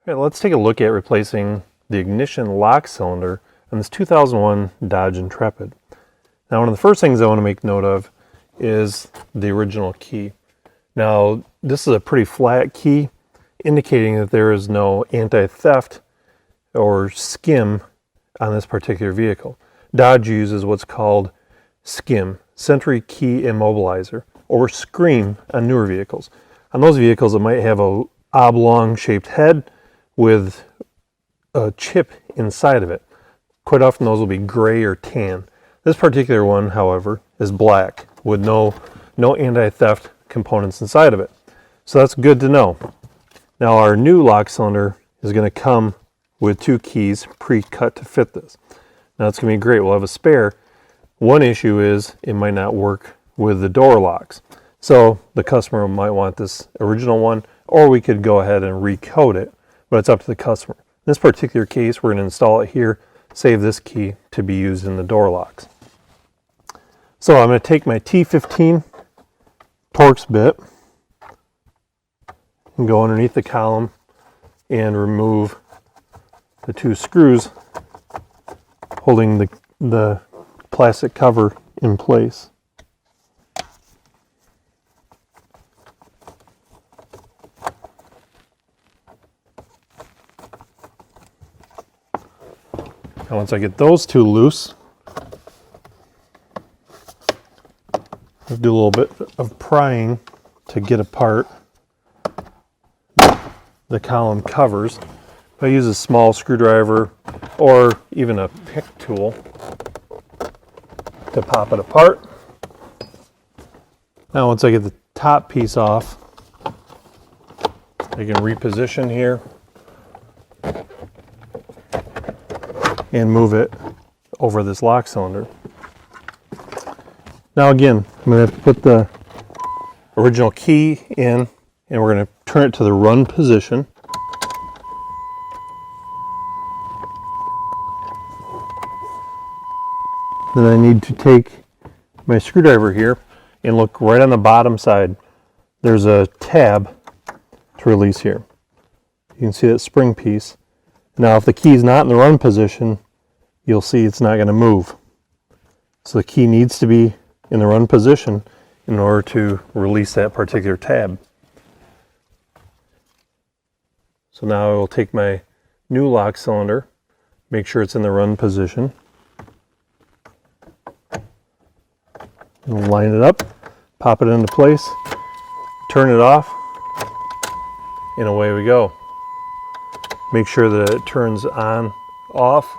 Okay, let's take a look at replacing the ignition lock cylinder on this 2001 Dodge Intrepid. Now, one of the first things I want to make note of is the original key. Now, this is a pretty flat key, indicating that there is no anti-theft or skim on this particular vehicle. Dodge uses what's called SKIM, Sentry Key Immobilizer, or SCREAM on newer vehicles. On those vehicles, it might have a oblong shaped head with a chip inside of it. Quite often those will be gray or tan. This particular one, however, is black with no anti-theft components inside of it. So that's good to know. Now our new lock cylinder is going to come with two keys pre-cut to fit this. Now it's going to be great. We'll have a spare. One issue is it might not work with the door locks. So the customer might want this original one, or we could go ahead and recode it, but it's up to the customer. In this particular case, we're going to install it here, save this key to be used in the door locks. So I'm going to take my T15 Torx bit and go underneath the column and remove the two screws holding the plastic cover in place. Now once I get those two loose, I'll do a little bit of prying to get apart the column covers. I use a small screwdriver or even a pick tool to pop it apart. Now once I get the top piece off, I can reposition here and move it over this lock cylinder. Now again, I'm going to have to put the original key in and we're going to turn it to the run position. Then I need to take my screwdriver here and look right on the bottom side. There's a tab to release here. You can see that spring piece. Now if the key is not in the run position, you'll see it's not going to move. So the key needs to be in the run position in order to release that particular tab. So now I will take my new lock cylinder, make sure it's in the run position, and line it up, pop it into place, turn it off, and away we go. Make sure that it turns on, off.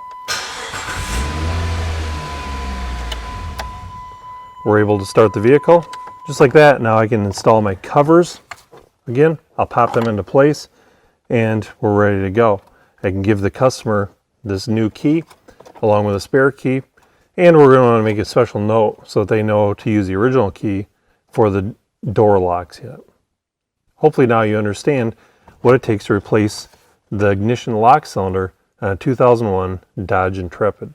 We're able to start the vehicle. Just like that, now I can install my covers. Again, I'll pop them into place and we're ready to go. I can give the customer this new key along with a spare key, and we're going to want to make a special note so that they know to use the original key for the door locks yet. Hopefully now you understand what it takes to replace the ignition lock cylinder on a 2001 Dodge Intrepid.